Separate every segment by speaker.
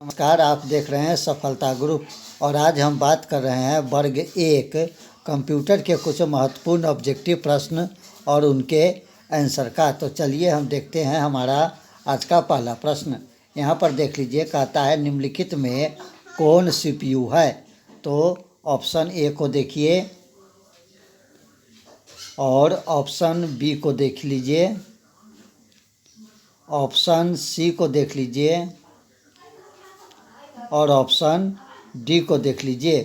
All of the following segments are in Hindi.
Speaker 1: नमस्कार, आप देख रहे हैं सफलता ग्रुप और आज हम बात कर रहे हैं वर्ग 1 कंप्यूटर के कुछ महत्वपूर्ण ऑब्जेक्टिव प्रश्न और उनके आंसर का। तो चलिए हम देखते हैं हमारा आज का पहला प्रश्न। यहाँ पर देख लीजिए, कहता है निम्नलिखित में कौन सीपीयू है। तो ऑप्शन ए को देखिए और ऑप्शन बी को देख लीजिए, ऑप्शन सी को देख लीजिए और ऑप्शन डी को देख लीजिए।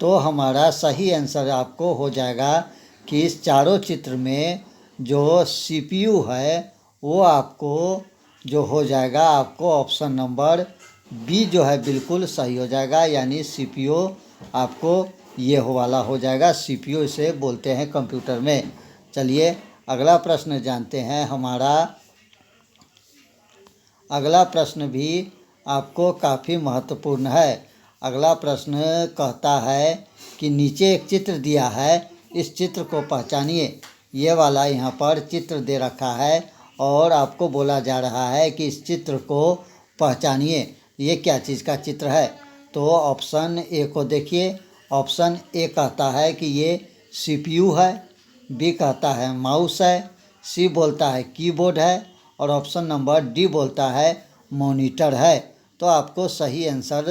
Speaker 1: तो हमारा सही आंसर आपको हो जाएगा कि इस चारों चित्र में जो सीपीयू है वो आपको जो हो जाएगा, आपको ऑप्शन नंबर बी जो है बिल्कुल सही हो जाएगा। यानी सीपीयू आपको ये हो वाला हो जाएगा। सीपीयू इसे बोलते हैं कंप्यूटर में। चलिए अगला प्रश्न जानते हैं। हमारा अगला प्रश्न भी आपको काफ़ी महत्वपूर्ण है। अगला प्रश्न कहता है कि नीचे एक चित्र दिया है, इस चित्र को पहचानिए। ये वाला यहाँ पर चित्र दे रखा है और आपको बोला जा रहा है कि इस चित्र को पहचानिए, ये क्या चीज़ का चित्र है। तो ऑप्शन ए को देखिए। ऑप्शन ए कहता है कि ये सीपीयू है, बी कहता है माउस है, सी बोलता है कीबोर्ड है और ऑप्शन नंबर डी बोलता है मॉनिटर है। तो आपको सही आंसर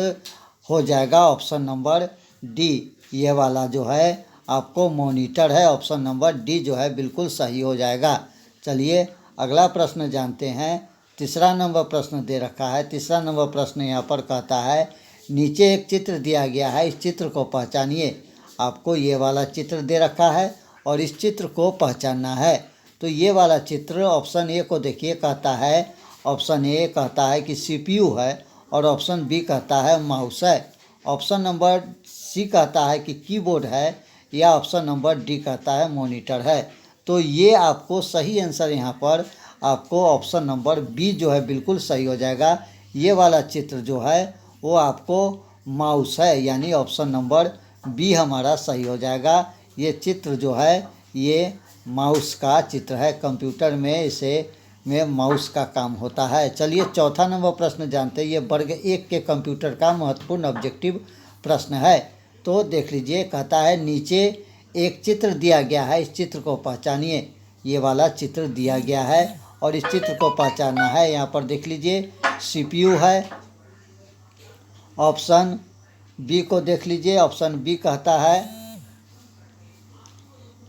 Speaker 1: हो जाएगा ऑप्शन नंबर डी। ये वाला जो है आपको मॉनिटर है। ऑप्शन नंबर डी जो है बिल्कुल सही हो जाएगा। चलिए अगला प्रश्न जानते हैं। तीसरा नंबर प्रश्न दे रखा है। तीसरा नंबर प्रश्न यहाँ पर कहता है नीचे एक चित्र दिया गया है, इस चित्र को पहचानिए। आपको ये वाला चित्र दे रखा है और इस चित्र को पहचानना है। तो ये वाला चित्र ऑप्शन ए को देखिए, कहता है ऑप्शन ए कहता है कि सीपीयू है और ऑप्शन बी कहता है माउस है। ऑप्शन नंबर सी कहता है कि कीबोर्ड है या ऑप्शन नंबर डी कहता है मॉनिटर है। तो ये आपको सही आंसर यहाँ पर आपको ऑप्शन नंबर बी जो है बिल्कुल सही हो जाएगा। ये वाला चित्र जो है वो आपको माउस है, यानी ऑप्शन नंबर बी हमारा सही हो जाएगा। ये चित्र जो है ये माउस का चित्र है। कंप्यूटर में इसे में माउस का काम होता है। चलिए चौथा नंबर प्रश्न जानते हैं। ये वर्ग 1 के कंप्यूटर का महत्वपूर्ण ऑब्जेक्टिव प्रश्न है। तो देख लीजिए, कहता है नीचे एक चित्र दिया गया है, इस चित्र को पहचानिए। ये वाला चित्र दिया गया है और इस चित्र को पहचानना है। यहाँ पर देख लीजिए सीपीयू है। ऑप्शन बी को देख लीजिए। ऑप्शन बी कहता है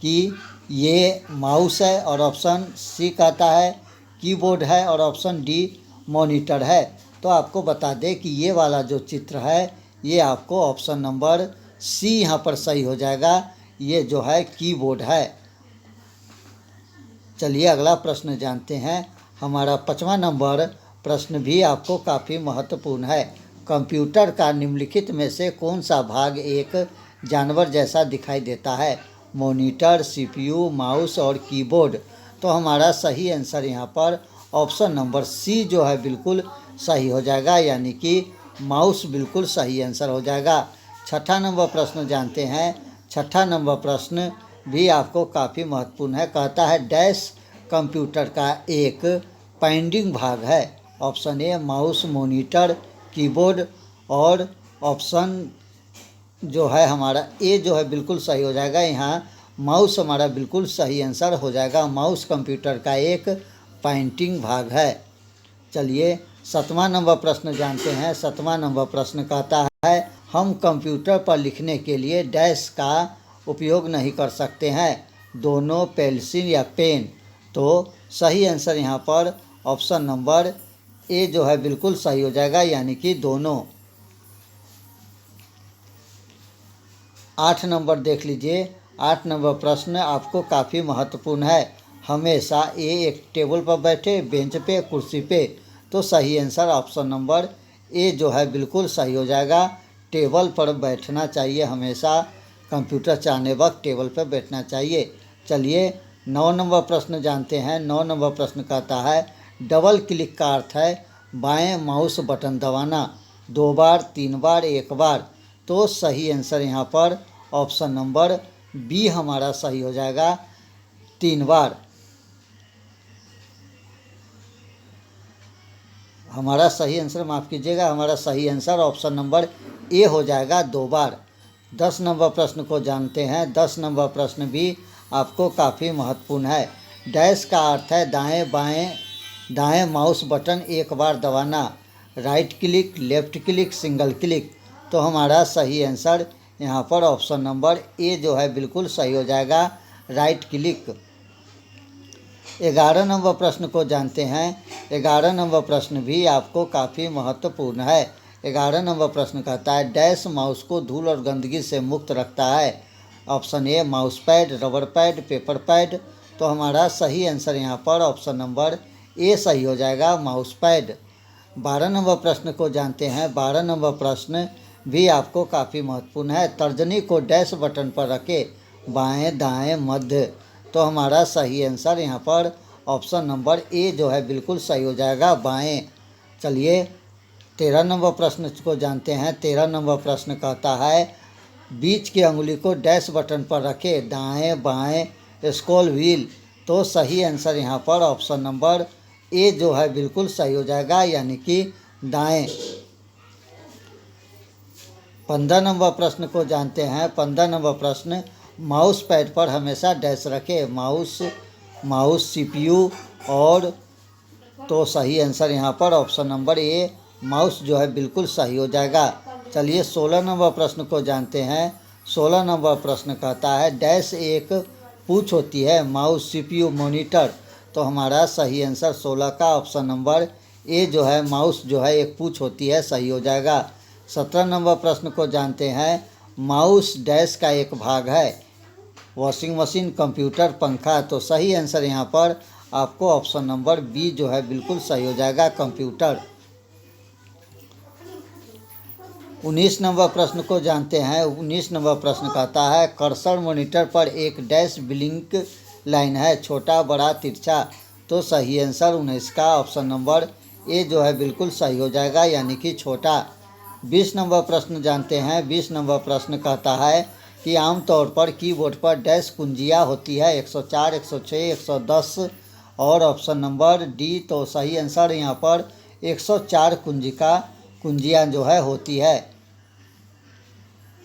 Speaker 1: कि ये माउस है और ऑप्शन सी कहता है कीबोर्ड है और ऑप्शन डी मॉनिटर है। तो आपको बता दें कि ये वाला जो चित्र है ये आपको ऑप्शन नंबर सी यहाँ पर सही हो जाएगा। ये जो है कीबोर्ड है। चलिए अगला प्रश्न जानते हैं। हमारा 5वां नंबर प्रश्न भी आपको काफ़ी महत्वपूर्ण है। कंप्यूटर का निम्नलिखित में से कौन सा भाग एक जानवर जैसा दिखाई देता है। मॉनिटर, सीपीयू, माउस और कीबोर्ड। तो हमारा सही आंसर यहाँ पर ऑप्शन नंबर सी जो है बिल्कुल सही हो जाएगा, यानी कि माउस बिल्कुल सही आंसर हो जाएगा। छठा नंबर प्रश्न जानते हैं। छठा नंबर प्रश्न भी आपको काफ़ी महत्वपूर्ण है। कहता है डैश कंप्यूटर का एक पेंडिंग भाग है। Option A mouse, monitor, keyboard और ऑप्शन जो है हमारा ए जो है बिल्कुल सही हो जाएगा। यहाँ माउस हमारा बिल्कुल सही आंसर हो जाएगा। माउस कंप्यूटर का एक पेंडिंग भाग है। चलिए 7वां नंबर प्रश्न जानते हैं। 7वां नंबर प्रश्न कहता है हम कंप्यूटर पर लिखने के लिए डैश का उपयोग नहीं कर सकते हैं, दोनों पेंसिल या पेन। तो सही आंसर यहाँ पर ऑप्शन नंबर ए जो है बिल्कुल सही हो जाएगा, यानी कि दोनों। 8 नंबर देख लीजिए। 8 नंबर प्रश्न आपको काफ़ी महत्वपूर्ण है। हमेशा ए एक टेबल पर बैठे, बेंच पे, कुर्सी पे। तो सही आंसर ऑप्शन नंबर ए जो है बिल्कुल सही हो जाएगा। टेबल पर बैठना चाहिए, हमेशा कंप्यूटर चलाने वक्त टेबल पर बैठना चाहिए। चलिए 9 नंबर प्रश्न जानते हैं। 9 नंबर प्रश्न कहता है डबल क्लिक का अर्थ है बाएं माउस बटन दबाना, 2 बार, 3 बार, 1 बार। तो सही आंसर यहाँ पर ऑप्शन नंबर बी हमारा सही हो जाएगा, 3 बार। हमारा सही आंसर, माफ़ कीजिएगा, हमारा सही आंसर ऑप्शन नंबर ए हो जाएगा 2 बार। 10 नंबर प्रश्न को जानते हैं। 10 नंबर प्रश्न भी आपको काफ़ी महत्वपूर्ण है। डैश का अर्थ है दाएं बाएं, दाएं माउस बटन एक बार दबाना, right click, left click, single click. तो हमारा सही आंसर यहाँ पर ऑप्शन नंबर ए जो है बिल्कुल सही हो जाएगा, राइट क्लिक। 11 नंबर प्रश्न को जानते हैं। 11 नंबर प्रश्न भी आपको काफ़ी महत्वपूर्ण है। 11 नंबर प्रश्न कहता है डैश माउस को धूल और गंदगी से मुक्त रखता है। Option A mouse pad, rubber pad, paper pad. तो हमारा सही आंसर यहाँ पर ऑप्शन नंबर ए सही हो जाएगा, माउस पैड। 12 नंबर प्रश्न को जानते हैं। 12 नंबर प्रश्न भी आपको काफ़ी महत्वपूर्ण है। तर्जनी को डैश बटन पर रखें, बाएं दाएं मध्य। तो हमारा सही आंसर यहाँ पर ऑप्शन नंबर ए जो है बिल्कुल सही हो जाएगा, बाएं। चलिए 13 नंबर प्रश्न को जानते हैं। 13 नंबर प्रश्न कहता है बीच की अंगुली को डैश बटन पर रखें, दाएं बाएं, स्क्रॉल व्हील। तो सही आंसर यहाँ पर ऑप्शन नंबर ए जो है बिल्कुल सही हो जाएगा, यानी कि दाएं। 15 नंबर प्रश्न को जानते हैं। 15 नंबर प्रश्न माउस पैड पर हमेशा डैश रखें, माउस सीपीयू और। तो सही आंसर यहाँ पर ऑप्शन नंबर ए, माउस जो है बिल्कुल सही हो जाएगा। चलिए 16 नंबर प्रश्न को जानते हैं। 16 नंबर प्रश्न कहता है डैश एक पूंछ होती है, माउस, सीपीयू, मॉनिटर। तो हमारा सही आंसर 16 का ऑप्शन नंबर ए जो है, माउस जो है एक पूंछ होती है, सही हो जाएगा। 17 नंबर प्रश्न को जानते हैं। माउस डैश का एक भाग है, वॉशिंग मशीन, कंप्यूटर, पंखा। तो सही आंसर यहाँ पर आपको ऑप्शन नंबर बी जो है बिल्कुल सही हो जाएगा, कंप्यूटर। 19 नंबर प्रश्न को जानते हैं। 19 नंबर प्रश्न कहता है कर्सर मॉनिटर पर एक डैश ब्लिंक लाइन है, छोटा, बड़ा, तिरछा। तो सही आंसर 19 का ऑप्शन नंबर ए जो है बिल्कुल सही हो जाएगा, यानी कि छोटा। 20 नंबर प्रश्न जानते हैं। 20 नंबर प्रश्न कहता है कि आमतौर पर कीबोर्ड पर डैश कुंजियाँ होती है, 104, 106, 110 और ऑप्शन नंबर डी। तो सही आंसर यहाँ पर 104 कुंजियाँ जो है होती है।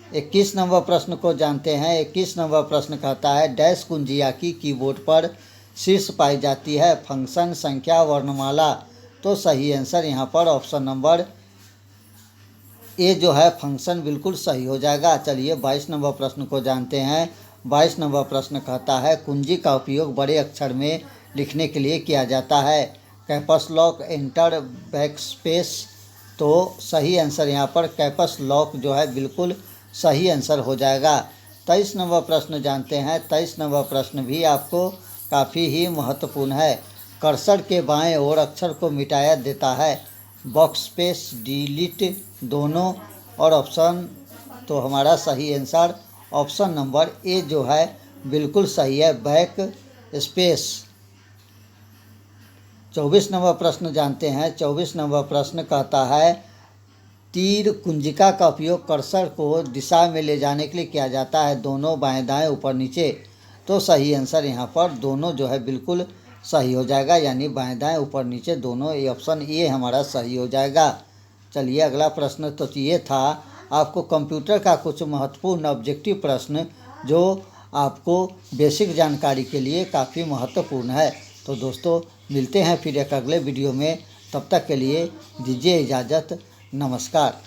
Speaker 1: 21 नंबर प्रश्न को जानते हैं। 21 नंबर प्रश्न कहता है डैश कुंजिया की कीबोर्ड पर शीर्ष पाई जाती है, फंक्शन, संख्या, वर्णमाला। तो सही आंसर यहाँ पर ऑप्शन नंबर ए जो है, फंक्शन, बिल्कुल सही हो जाएगा। चलिए 22 नंबर प्रश्न को जानते हैं। 22 नंबर प्रश्न कहता है कुंजी का उपयोग बड़े अक्षर में लिखने के लिए किया जाता है, कैप्स लॉक, एंटर, बैकस्पेस। तो सही आंसर यहाँ पर कैप्स लॉक जो है बिल्कुल सही आंसर हो जाएगा। 23 नंबर प्रश्न जानते हैं। 23 नंबर प्रश्न भी आपको काफ़ी ही महत्वपूर्ण है। कर्सर के बाएं ओर अक्षर को मिटाया देता है, बैकस्पेस, डिलीट, दोनों और ऑप्शन। तो हमारा सही आंसर ऑप्शन नंबर ए जो है बिल्कुल सही है, बैक स्पेस। 24 नंबर प्रश्न जानते हैं। 24 नंबर प्रश्न कहता है तीर कुंजिका का उपयोग कर्सर को दिशा में ले जाने के लिए किया जाता है, दोनों, बाएं दाएं, ऊपर नीचे। तो सही आंसर यहाँ पर दोनों जो है बिल्कुल सही हो जाएगा, यानी बाएं दाएं, ऊपर नीचे दोनों। ये ऑप्शन ए हमारा सही हो जाएगा। चलिए अगला प्रश्न तो ये था आपको कंप्यूटर का कुछ महत्वपूर्ण ऑब्जेक्टिव प्रश्न जो आपको बेसिक जानकारी के लिए काफ़ी महत्वपूर्ण है। तो दोस्तों मिलते हैं फिर एक अगले वीडियो में, तब तक के लिए दीजिए इजाज़त, नमस्कार।